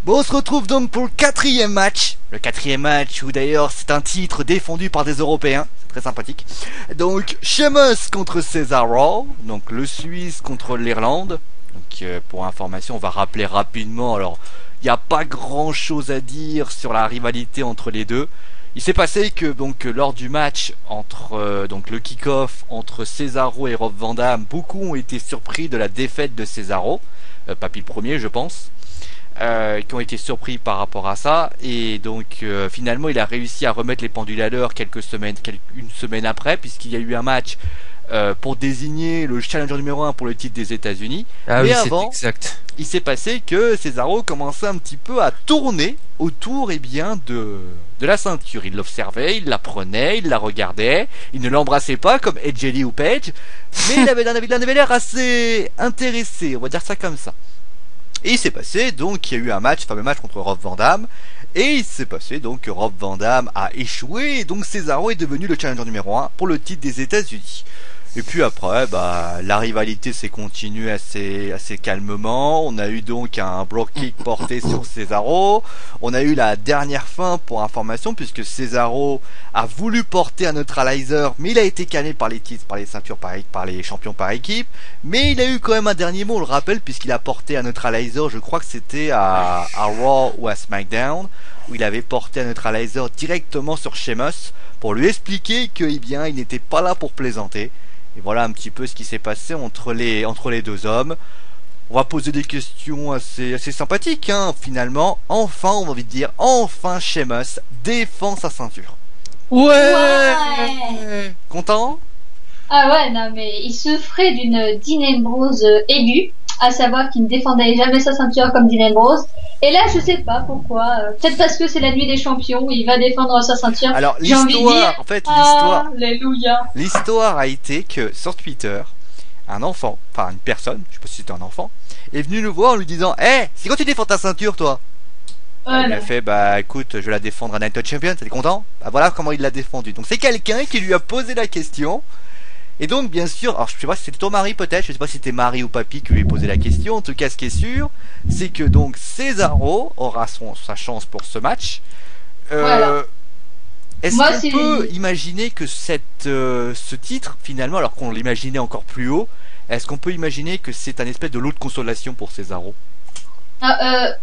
Bon, on se retrouve donc pour le quatrième match. Le quatrième match où d'ailleurs c'est un titre défendu par des Européens. C'est très sympathique. Donc, Sheamus contre Cesaro. Donc, le Suisse contre l'Irlande. Donc, pour information, on va rappeler rapidement. Alors, il n'y a pas grand chose à dire sur la rivalité entre les deux. Il s'est passé que donc lors du match entre donc le kick-off entre Cesaro et Rob Van Dam, beaucoup ont été surpris de la défaite de Cesaro, Papy le premier je pense, qui ont été surpris par rapport à ça, et donc finalement il a réussi à remettre les pendules à l'heure une semaine après, puisqu'il y a eu un match pour désigner le challenger numéro 1 pour le titre des États-Unis. Ah mais oui, avant, c'est exact. il s'est passé que Cesaro commençait un petit peu à tourner autour de la ceinture. Il l'observait, il la prenait, il la regardait, il ne l'embrassait pas comme Edge ou Page, mais il avait l'air assez intéressé, on va dire ça comme ça. Et il s'est passé donc qu'il y a eu un fameux match contre Rob Van Dam, et il s'est passé donc que Rob Van Dam a échoué, et donc Cesaro est devenu le challenger numéro 1 pour le titre des États-Unis. Et puis après, la rivalité s'est continuée assez calmement. On a eu donc un block kick porté sur Cesaro. On a eu la dernière fin pour information, puisque Cesaro a voulu porter un neutralizer, mais il a été calmé par les titres, par les ceintures, par les champions par équipe. Mais il a eu quand même un dernier mot, on le rappelle, puisqu'il a porté un neutralizer, je crois que c'était à Raw ou à SmackDown, où il avait porté un neutralizer directement sur Sheamus pour lui expliquer que, eh bien, il n'était pas là pour plaisanter. Et voilà un petit peu ce qui s'est passé entre les deux hommes. On va poser des questions assez sympathiques, hein, finalement. Enfin, on va envie de dire, enfin Sheamus défend sa ceinture. Ouais. Content? Ah ouais, non mais il souffrait d'une Dean Ambrose aiguë, à savoir qu'il ne défendait jamais sa ceinture comme Dean Ambrose. Et là, je sais pas pourquoi. Peut-être parce que c'est la nuit des champions, il va défendre sa ceinture. Alors j'ai envie de dire, l'histoire a été que sur Twitter, un enfant, enfin une personne, je sais pas si c'était un enfant, est venu nous voir en lui disant, c'est quand tu défends ta ceinture, toi? Il a fait, écoute, je vais la défendre à Night of Champions, t'es content? Voilà comment il l'a défendu. Donc c'est quelqu'un qui lui a posé la question. Et donc, bien sûr, alors je sais pas si c'était ton mari peut-être, je sais pas si c'était Marie ou Papy qui lui a posé la question. En tout cas, ce qui est sûr, c'est que donc Cesaro aura sa chance pour ce match. Voilà. Est-ce qu'on peut imaginer que ce titre, finalement, alors qu'on l'imaginait encore plus haut, est-ce qu'on peut imaginer que c'est un espèce de lot de consolation pour Cesaro?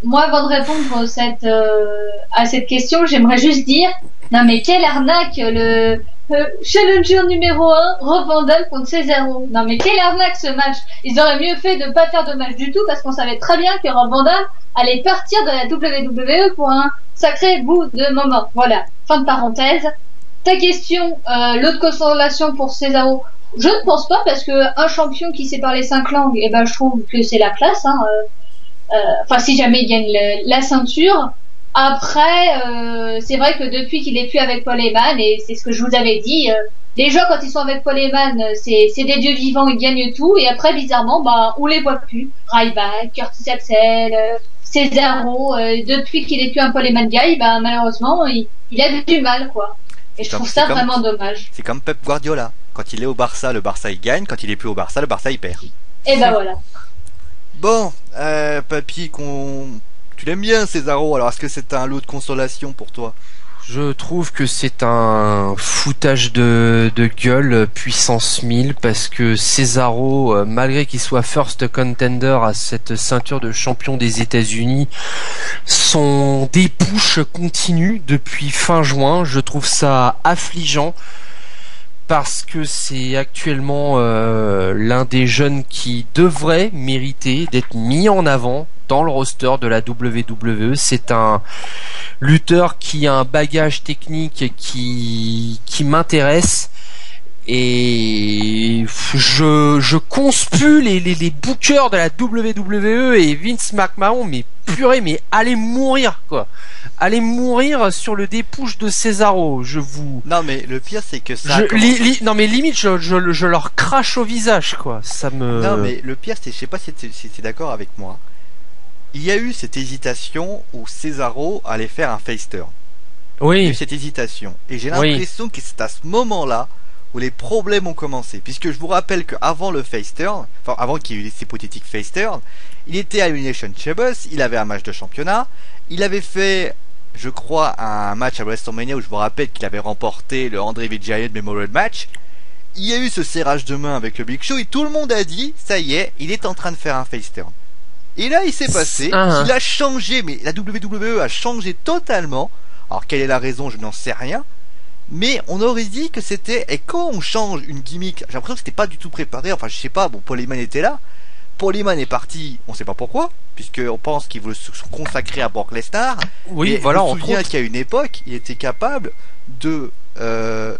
Moi, avant de répondre à cette question, j'aimerais juste dire, non mais quelle arnaque le challenger numéro 1, Rob Van Dam contre Cesaro. Non mais quelle arnaque ce match. Ils auraient mieux fait de pas faire de match du tout, parce qu'on savait très bien que Rob Van Dam allait partir de la WWE pour un sacré bout de moment. Voilà, fin de parenthèse. Ta question, l'autre consolation pour Cesaro, je ne pense pas, parce que un champion qui sait parler 5 langues, je trouve que c'est la classe, hein. Enfin, si jamais il gagne la ceinture. Après, c'est vrai que depuis qu'il est plus avec Paul Heyman, et c'est ce que je vous avais dit, les gens quand ils sont avec Paul Heyman, c'est des dieux vivants, ils gagnent tout, et après bizarrement, on les voit plus. Ryback, Curtis Axel, Cesaro, depuis qu'il est plus un Paul Heyman guy, malheureusement, il a du mal, quoi. Et je trouve ça vraiment dommage. C'est comme Pep Guardiola. Quand il est au Barça, le Barça il gagne. Quand il est plus au Barça, le Barça il perd. Et voilà. Bon, Papy, tu l'aimes bien Cesaro, alors est-ce que c'est un lot de consolation pour toi? Je trouve que c'est un foutage de gueule puissance 1000, parce que Cesaro, malgré qu'il soit first contender à cette ceinture de champion des États-Unis, son dépouche continue depuis fin juin. Je trouve ça affligeant, parce que c'est actuellement l'un des jeunes qui devrait mériter d'être mis en avant dans le roster de la WWE. C'est un lutteur qui a un bagage technique qui m'intéresse, et je conspue les bookers de la WWE et Vince McMahon, mais purée, mais allez mourir, quoi. Allez mourir sur le dépush de Cesaro. Non mais le pire c'est que ça. Non mais limite je leur crache au visage, quoi. Ça me. Non mais le pire c'est, je sais pas si t'es d'accord avec moi. Il y a eu cette hésitation où Cesaro allait faire un face turn. Oui. Il y a eu cette hésitation. Et j'ai l'impression que c'est à ce moment-là où les problèmes ont commencé. Puisque je vous rappelle qu'avant le face turn, enfin avant qu'il y ait eu cet hypothétique face turn, Il était à Elimination Chamber, il avait un match de championnat, il avait fait, je crois, un match à WrestleMania où je vous rappelle qu'il avait remporté le André the Giant Memorial Match. Il y a eu ce serrage de main avec le Big Show et tout le monde a dit, ça y est, il est en train de faire un face turn. Et là, il s'est passé, il a changé, mais la WWE a changé totalement. Alors, quelle est la raison, je n'en sais rien. Mais on aurait dit que c'était, et quand on change une gimmick, j'ai l'impression que c'était pas du tout préparé, enfin je sais pas, bon, Paul Heyman était là, Paul Heyman est parti, on sait pas pourquoi, puisqu'on pense qu'il veut se consacrer à Brock Lesnar. Oui, et voilà, on se souvient qu'à une époque, il était capable de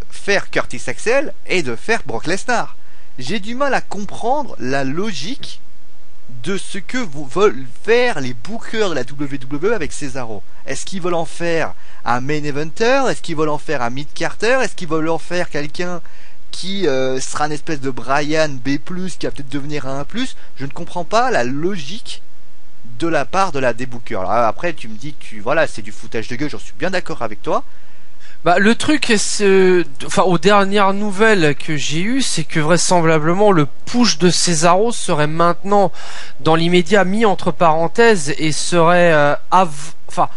faire Curtis Axel et de faire Brock Lesnar. J'ai du mal à comprendre la logique de ce que veulent faire les bookers de la WWE avec Cesaro. Est-ce qu'ils veulent en faire un main eventer? Est-ce qu'ils veulent en faire un mid-carter? Est-ce qu'ils veulent en faire quelqu'un qui sera une espèce de Brian B+, qui va peut-être devenir un A+? Je ne comprends pas la logique de la part de la des bookers. Alors après, tu me dis que voilà, c'est du foutage de gueule, j'en suis bien d'accord avec toi. Bah, le truc, enfin, aux dernières nouvelles que j'ai eues, c'est que vraisemblablement le push de Cesaro serait maintenant, dans l'immédiat, mis entre parenthèses et serait, enfin,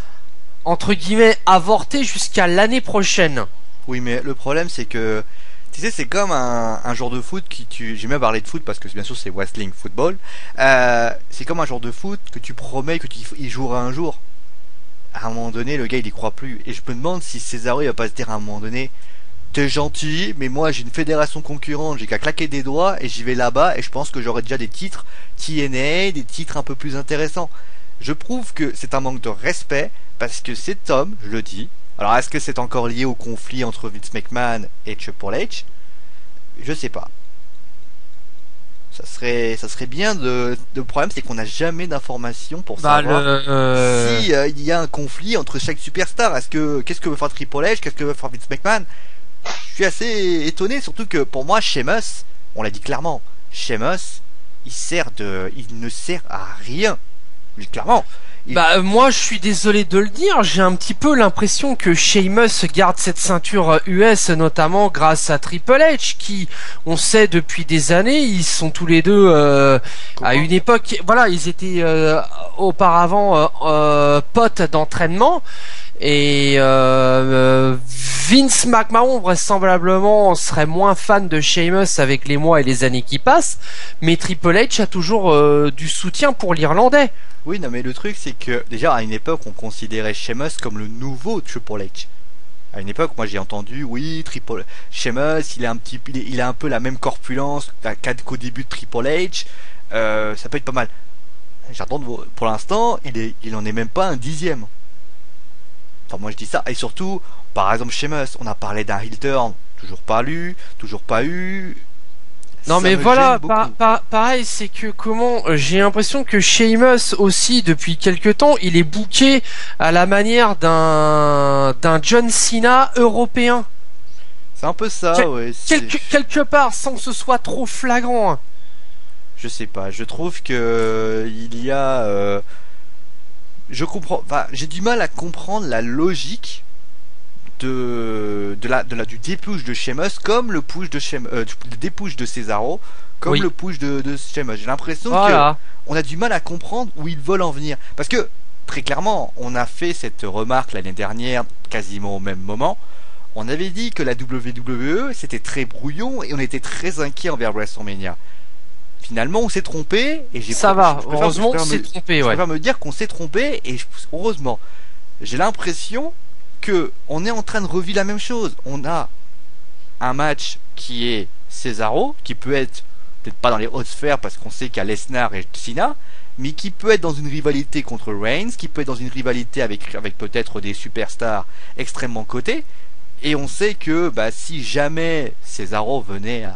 entre guillemets, avorté jusqu'à l'année prochaine. Oui, mais le problème, c'est que, tu sais, c'est comme un genre de foot j'ai même parlé de foot parce que bien sûr c'est wrestling, football. C'est comme un genre de foot que tu promets qu'il jouera un jour. À un moment donné, le gars il y croit plus. Et je me demande si Cesaro il va pas se dire à un moment donné, t'es gentil, mais moi j'ai une fédération concurrente, j'ai qu'à claquer des doigts et j'y vais là-bas et je pense que j'aurai déjà des titres TNA, des titres un peu plus intéressants. Je prouve que c'est un manque de respect parce que cet homme, je le dis. Alors est-ce que c'est encore lié au conflit entre Vince McMahon et Triple H? Je sais pas. Ça serait bien le problème c'est qu'on n'a jamais d'informations pour savoir si il y a un conflit entre chaque superstar. Qu'est-ce que veut faire Triple H, qu'est-ce que veut faire Vince McMahon? Je suis assez étonné, surtout que pour moi Sheamus, on l'a dit clairement, Sheamus, il ne sert à rien. Mais clairement. Bah moi je suis désolé de le dire, j'ai un petit peu l'impression que Sheamus garde cette ceinture US notamment grâce à Triple H qui, on sait depuis des années, ils sont tous les deux à une époque, voilà, ils étaient auparavant potes d'entraînement et Vince McMahon vraisemblablement serait moins fan de Sheamus avec les mois et les années qui passent, mais Triple H a toujours du soutien pour l'Irlandais. Oui, non, mais le truc, c'est que, déjà, à une époque, on considérait Sheamus comme le nouveau Triple H. À une époque, moi, j'ai entendu, oui, Sheamus, il a un peu la même corpulence qu'au début de Triple H, ça peut être pas mal. J'entends, pour l'instant, il en est même pas un dixième. Enfin, moi, je dis ça. Et surtout, par exemple, Sheamus, on a parlé d'un heel turn, toujours pas eu. Non mais voilà, pareil, c'est que j'ai l'impression que Sheamus aussi depuis quelque temps, il est booké à la manière d'un John Cena européen. C'est un peu ça, ouais. Quelque part, sans que ce soit trop flagrant. Hein. Je sais pas, je trouve que il y a, je comprends, enfin, j'ai du mal à comprendre la logique du dépush de Sheamus comme le push de le dépush de Cesaro comme le push de Sheamus. J'ai l'impression que on a du mal à comprendre où ils veulent en venir parce que très clairement on a fait cette remarque l'année dernière quasiment au même moment. On avait dit que la WWE c'était très brouillon et on était très inquiet envers WrestleMania. Finalement on s'est trompé et heureusement on s'est trompé. Je préfère me dire qu'on s'est trompé et heureusement. J'ai l'impression que on est en train de revivre la même chose. On a un match qui est Cesaro, qui peut être peut-être pas dans les hautes sphères parce qu'on sait qu'il y a Lesnar et Cena, mais qui peut être dans une rivalité contre Reigns, qui peut être dans une rivalité avec peut-être des superstars extrêmement cotés. Et on sait que si jamais Cesaro venait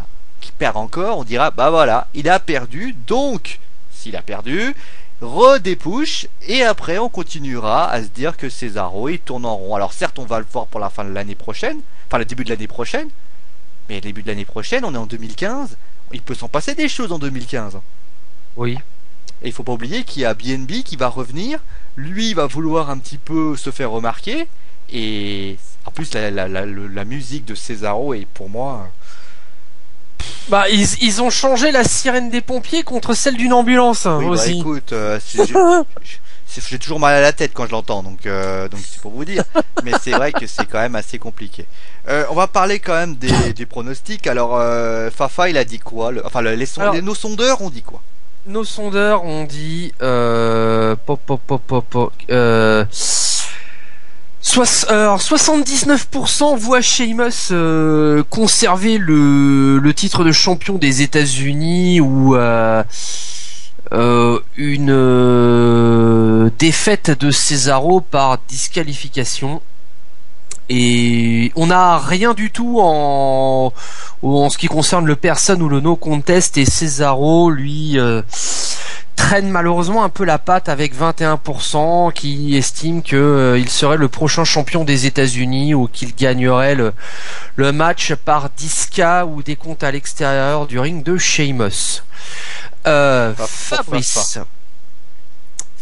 qui perd encore, on dira voilà, il a perdu, donc s'il a perdu, redépush et après on continuera à se dire que Cesaro il tourne en rond. Alors certes on va le voir pour la fin de l'année prochaine, enfin le début de l'année prochaine, mais le début de l'année prochaine on est en 2015, il peut s'en passer des choses en 2015. Oui. Et il faut pas oublier qu'il y a BNB qui va revenir, lui il va vouloir un petit peu se faire remarquer et en plus la musique de Cesaro est pour moi Bah, ils ont changé la sirène des pompiers contre celle d'une ambulance Oui, aussi. bah écoute, j'ai toujours mal à la tête quand je l'entends, donc c'est pour vous dire. Mais c'est vrai que c'est quand même assez compliqué. On va parler quand même des pronostics. Alors, Fafa, il a dit quoi? Nos sondeurs ont dit quoi? Nos sondeurs ont dit alors 79% voient Sheamus conserver le titre de champion des États-Unis ou une défaite de Cesaro par disqualification. Et on n'a rien du tout en ce qui concerne le person ou le no contest, et Cesaro lui traîne malheureusement un peu la patte avec 21% qui estime que il serait le prochain champion des États-Unis ou qu'il gagnerait le match par 10K ou des comptes à l'extérieur du ring de Sheamus.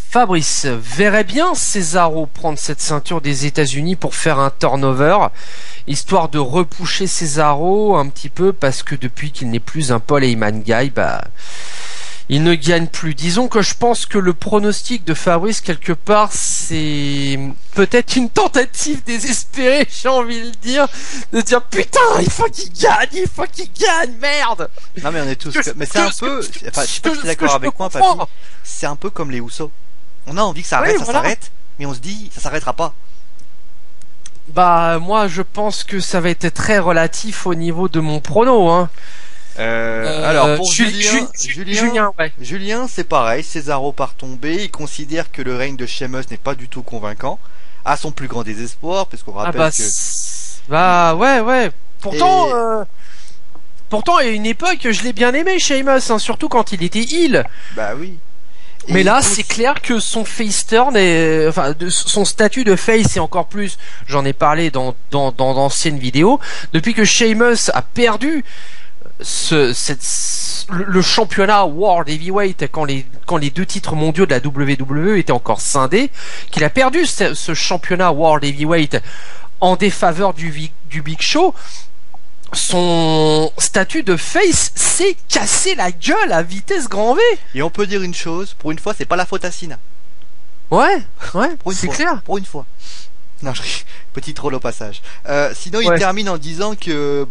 Fabrice verrait bien Cesaro prendre cette ceinture des États-Unis pour faire un turnover, histoire de repousser Cesaro un petit peu, parce que depuis qu'il n'est plus un Paul Heyman guy, il ne gagne plus. Disons que je pense que le pronostic de Fabrice, quelque part, c'est peut-être une tentative désespérée, j'ai envie de dire putain, il faut qu'il gagne, merde. Non mais on est tous, mais c'est un peu, enfin, je sais pas si t'es d'accord avec moi, Papy, c'est un peu comme les Usos. On a envie que ça arrête, ça s'arrête, mais on se dit, ça s'arrêtera pas. Bah, moi, je pense que ça va être très relatif au niveau de mon prono, hein. Alors pour Julien, ouais. Julien, c'est pareil, Cesaro part tomber, il considère que le règne de Sheamus n'est pas du tout convaincant, à son plus grand désespoir, parce qu'on rappelle ouais. Pourtant, à une époque, je l'ai bien aimé, Sheamus, hein, surtout quand il était heel. Bah oui. Mais là, c'est clair que son face turn son statut de face, et encore plus, j'en ai parlé dans d'anciennes vidéos, depuis que Sheamus a perdu le championnat World Heavyweight, quand les deux titres mondiaux de la WWE étaient encore scindés, qu'il a perdu ce championnat World Heavyweight en défaveur du Big Show, son statut de face s'est cassé la gueule à vitesse grand V. Et on peut dire une chose, pour une fois, c'est pas la faute à Cena. Ouais, c'est clair. Pour une fois. Non, petit troll au passage. Sinon, il termine en disant que,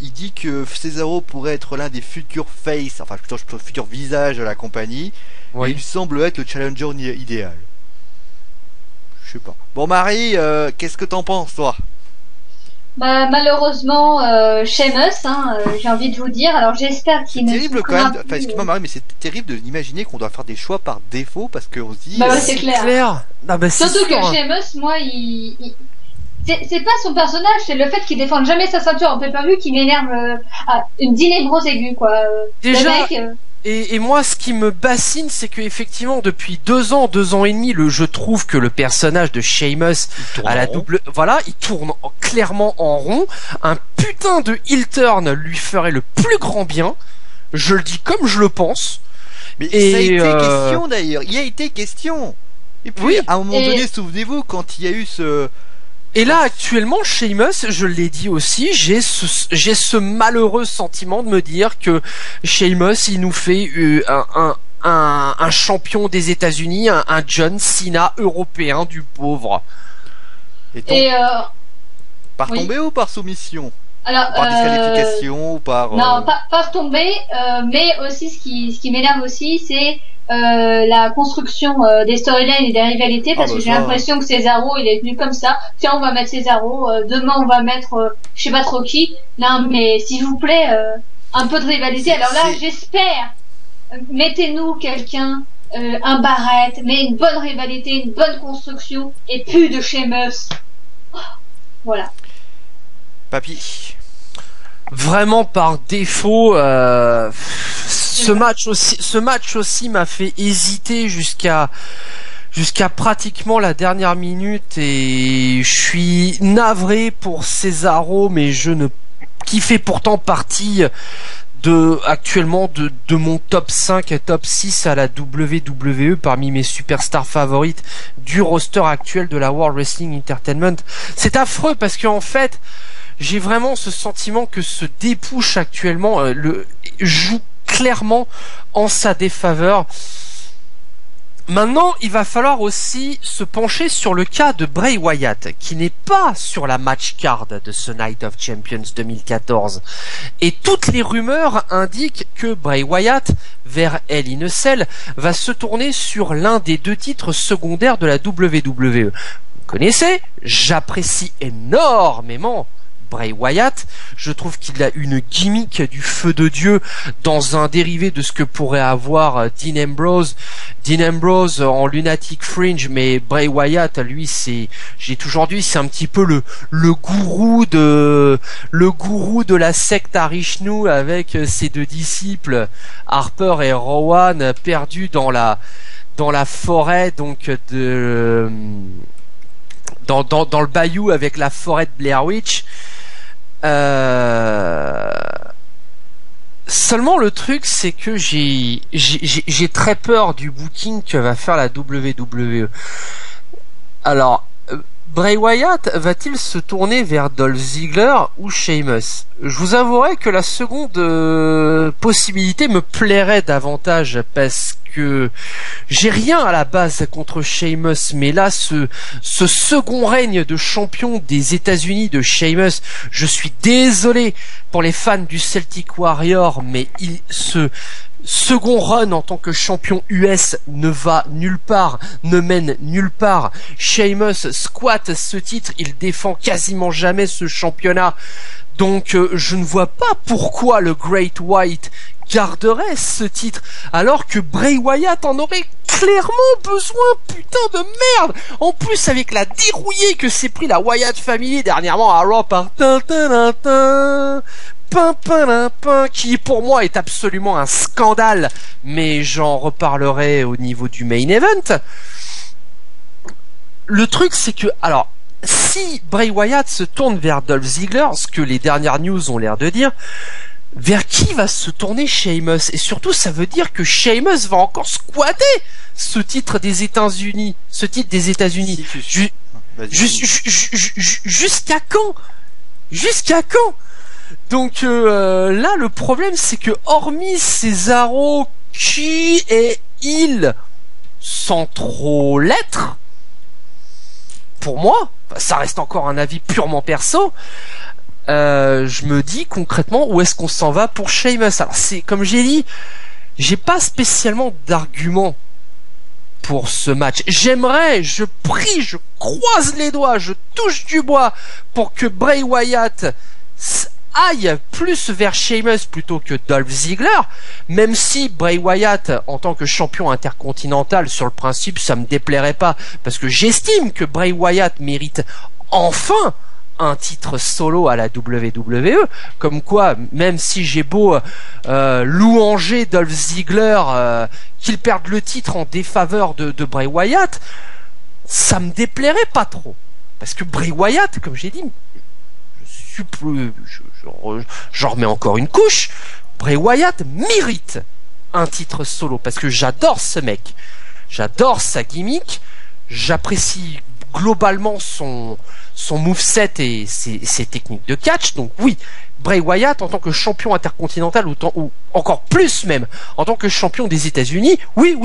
il dit que Cesaro pourrait être l'un des futurs face, enfin plutôt futurs visages de la compagnie. Ouais. Et il semble être le challenger idéal. Je sais pas. Bon, Marie, qu'est-ce que t'en penses, toi? Malheureusement, Sheamus, j'ai envie de vous dire. Alors j'espère qu'il ne. C'est terrible quand même. Enfin, excuse-moi Marie, mais c'est terrible d'imaginer qu'on doit faire des choix par défaut, parce qu'on se dit. C'est clair. Surtout que Sheamus, moi, c'est pas son personnage, c'est le fait qu'il défende jamais sa ceinture en pay-per-view qui m'énerve une dîner-grosse aiguë, quoi. Déjà. Le mec, Et moi, ce qui me bassine, c'est que effectivement, depuis 2 ans et demi, je trouve que le personnage de Sheamus à la il tourne clairement en rond. Un putain de heel turn lui ferait le plus grand bien. Je le dis comme je le pense. Mais ça a été question d'ailleurs. Il y a été question. Et puis, à un moment donné, souvenez-vous, quand il y a eu ce... Et là, actuellement, Sheamus, je l'ai dit aussi, j'ai ce malheureux sentiment de me dire que Sheamus, il nous fait un champion des États-Unis, un John Cena européen du pauvre. Par tomber ou par soumission? Alors, par disqualification ou par... Non, par tomber, mais aussi ce qui m'énerve aussi, c'est la construction des storylines et des rivalités, parce que j'ai l'impression que Cesaro, il est venu comme ça. Tiens, on va mettre Cesaro, demain on va mettre je sais pas trop qui. Non, mais s'il vous plaît, un peu de rivalité. Alors là, j'espère, mettez-nous quelqu'un, un Barrett, mais une bonne rivalité, une bonne construction, et plus de Sheamus. Voilà. Papy. Vraiment par défaut, ce match aussi m'a fait hésiter jusqu'à pratiquement la dernière minute, et je suis navré pour Cesaro, mais qui fait pourtant partie actuellement de mon top 5 et top 6 à la WWE, parmi mes superstars favorites du roster actuel de la World Wrestling Entertainment. C'est affreux parce qu'en fait, j'ai vraiment ce sentiment que ce dépush actuellement joue clairement en sa défaveur. Maintenant, il va falloir aussi se pencher sur le cas de Bray Wyatt, qui n'est pas sur la match card de ce Night of Champions 2014. Et toutes les rumeurs indiquent que Bray Wyatt, vers Hell in a Cell, va se tourner sur l'un des 2 titres secondaires de la WWE. Vous connaissez, j'apprécie énormément Bray Wyatt, je trouve qu'il a une gimmick du feu de Dieu dans un dérivé de ce que pourrait avoir Dean Ambrose. Dean Ambrose en Lunatic Fringe, mais Bray Wyatt, lui, j'ai toujours dit, c'est un petit peu le gourou de la secte Arishnu avec ses 2 disciples, Harper et Rowan, perdus dans la forêt, donc dans le bayou avec la forêt de Blair Witch. Seulement le truc, c'est que j'ai très peur du booking que va faire la WWE. Alors, Bray Wyatt va-t-il se tourner vers Dolph Ziggler ou Sheamus? Je vous avouerai que la seconde possibilité me plairait davantage parce que j'ai rien à la base contre Sheamus, mais là ce second règne de champion des États-Unis de Sheamus, je suis désolé pour les fans du Celtic Warrior, mais ce second run en tant que champion US ne va nulle part, ne mène nulle part. Sheamus squatte ce titre, il défend quasiment jamais ce championnat. Donc je ne vois pas pourquoi le Great White garderait ce titre alors que Bray Wyatt en aurait clairement besoin, putain de merde. En plus avec la dérouillée que s'est pris la Wyatt Family dernièrement à Raw par qui pour moi est absolument un scandale, mais j'en reparlerai au niveau du main event. Le truc c'est que, alors, si Bray Wyatt se tourne vers Dolph Ziggler, ce que les dernières news ont l'air de dire, vers qui va se tourner Sheamus? Et surtout, ça veut dire que Sheamus va encore squatter ce titre des États-Unis. Jusqu'à quand? Jusqu'à quand? Donc là, le problème, c'est que hormis Cesaro, qui est il sans trop l'être, pour moi, ça reste encore un avis purement perso, je me dis concrètement où est-ce qu'on s'en va pour Sheamus. Alors c'est comme j'ai dit, j'ai pas spécialement d'argument pour ce match. J'aimerais, je prie, je croise les doigts, je touche du bois pour que Bray Wyatt aille plus vers Sheamus plutôt que Dolph Ziggler, même si Bray Wyatt en tant que champion intercontinental, sur le principe ça me déplairait pas, parce que j'estime que Bray Wyatt mérite enfin un titre solo à la WWE, comme quoi même si j'ai beau louanger Dolph Ziggler, qu'il perde le titre en défaveur de Bray Wyatt, ça me déplairait pas trop, parce que Bray Wyatt, comme j'ai dit, j'en remets encore une couche, Bray Wyatt mérite un titre solo parce que j'adore ce mec, j'adore sa gimmick, j'apprécie globalement son moveset et ses techniques de catch. Donc oui, Bray Wyatt en tant que champion intercontinental ou encore plus même en tant que champion des États-Unis, oui.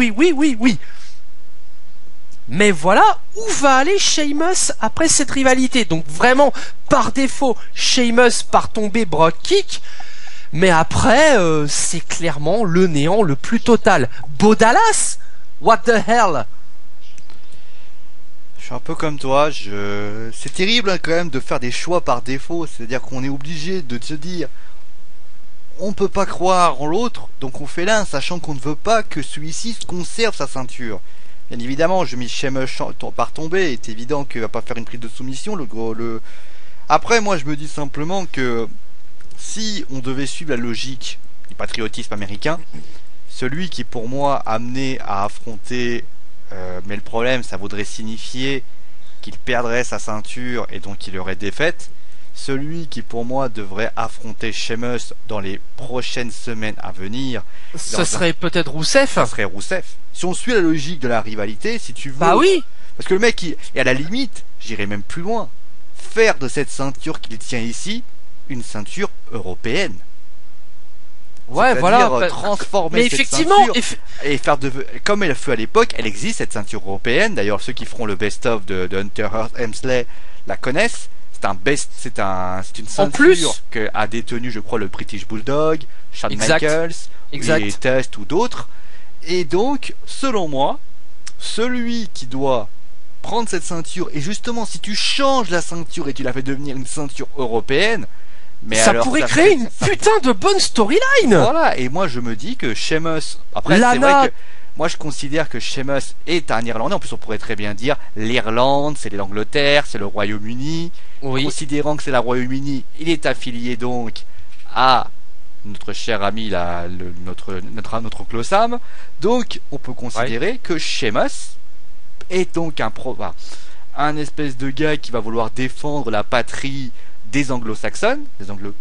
Mais voilà où va aller Sheamus après cette rivalité. Donc vraiment, par défaut, Sheamus part tomber Brock Kick. Mais après, c'est clairement le néant le plus total. Bo Dallas? What the hell? Je suis un peu comme toi. C'est terrible hein, quand même de faire des choix par défaut. C'est-à-dire qu'on est obligé de se dire on peut pas croire en l'autre, donc on fait l'un, sachant qu'on ne veut pas que celui-ci conserve sa ceinture. Bien évidemment, je mis Sheamus par tomber, c'est évident qu'il va pas faire une prise de soumission, Après, moi, je me dis simplement que si on devait suivre la logique du patriotisme américain, celui qui, pour moi, amené à affronter, mais le problème, ça voudrait signifier qu'il perdrait sa ceinture et donc il aurait défaite, celui qui, pour moi, devrait affronter Sheamus dans les prochaines semaines à venir, ce serait peut-être Rousseff. Ça serait Rousseff. Si on suit la logique de la rivalité, si tu veux. Bah oui. Parce que le mec, et à la limite, j'irais même plus loin. faire de cette ceinture qu'il tient ici une ceinture européenne. Ouais, C'est-à-dire, voilà. transformer Mais cette effectivement, ceinture et faire comme elle fut à l'époque, elle existe cette ceinture européenne. D'ailleurs, ceux qui feront le best-of de Hunter Hearst Helmsley la connaissent. C'est une ceinture que a détenu, je crois, le British Bulldog, Shawn Michaels, et Test ou d'autres. Et donc, selon moi, celui qui doit prendre cette ceinture, et justement, si tu changes la ceinture et tu la fais devenir une ceinture européenne, mais ça pourrait créer une putain de bonne storyline. Voilà, et moi je me dis que Sheamus, après c'est vrai que moi je considère que Sheamus est un Irlandais, en plus on pourrait très bien dire l'Irlande, c'est l'Angleterre, c'est le Royaume-Uni, considérant que c'est le Royaume-Uni, il est affilié donc à notre cher ami notre oncle Sam, donc on peut considérer que Sheamus est donc un espèce de gars qui va vouloir défendre la patrie des anglo-saxons,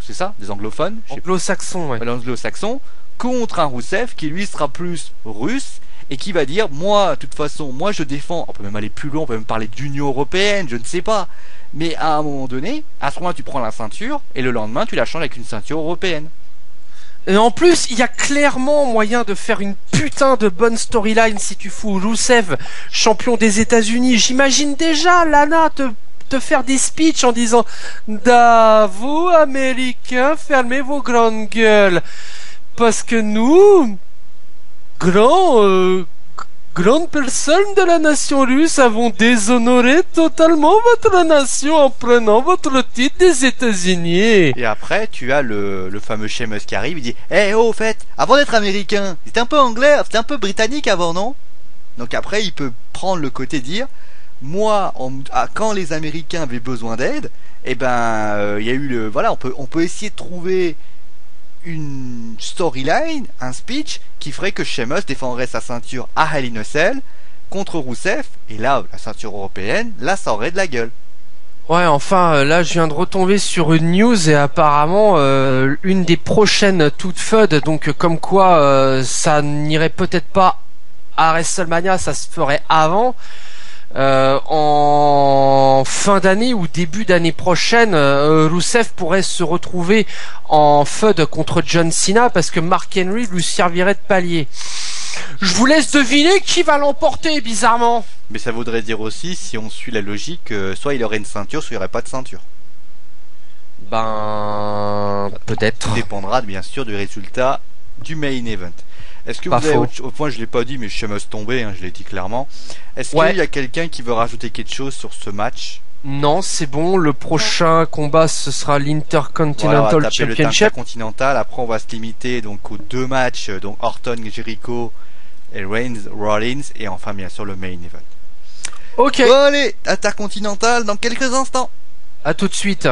c'est ça, des anglophones, anglo-saxons, ouais. Anglo-saxons, contre un Rousseff qui lui sera plus russe et qui va dire moi, de toute façon, moi je défends, on peut même aller plus loin, on peut même parler d'Union européenne, je ne sais pas, mais à un moment donné, à ce moment-là tu prends la ceinture et le lendemain tu la changes avec une ceinture européenne. Et en plus, il y a clairement moyen de faire une putain de bonne storyline si tu fous Rousseff champion des États-Unis. J'imagine déjà Lana te faire des speeches en disant vous Américains, fermez vos grandes gueules parce que nous grandes personnes de la nation russe avons déshonoré totalement votre nation en prenant votre titre des États-Unis. Et après tu as le fameux Sheamus qui arrive, il dit au fait, avant d'être américain, c'était un peu anglais, c'était un peu britannique avant, non? Donc après il peut prendre le côté dire moi, quand les Américains avaient besoin d'aide, il y a eu on peut essayer de trouver une storyline, un speech qui ferait que Sheamus défendrait sa ceinture à Hell in a Cell contre Rousseff, et là, la ceinture européenne, là, ça aurait de la gueule. Ouais, enfin, là, je viens de retomber sur une news et apparemment, une des prochaines toutes FUD, donc comme quoi ça n'irait peut-être pas à WrestleMania, ça se ferait avant. En fin d'année ou début d'année prochaine, Rousseff pourrait se retrouver en feud contre John Cena parce que Mark Henry lui servirait de palier. Je vous laisse deviner qui va l'emporter, bizarrement. Mais ça voudrait dire aussi, si on suit la logique, soit il aurait une ceinture, soit il n'y aurait pas de ceinture. Peut-être. Tout dépendra bien sûr du résultat du main event. Est-ce que vous avez au point, je l'ai pas dit, mais Sheamus tombé, je l'ai dit clairement. Est-ce qu'il y a quelqu'un qui veut rajouter quelque chose sur ce match? Non, c'est bon. Le prochain combat, ce sera l'Intercontinental Championship. Le Intercontinental. Après, on va se limiter donc aux deux matchs, donc Orton, Jericho et Reigns, Rollins, et enfin bien sûr le main event. Ok. Bon, allez, Intercontinental dans quelques instants. À tout de suite.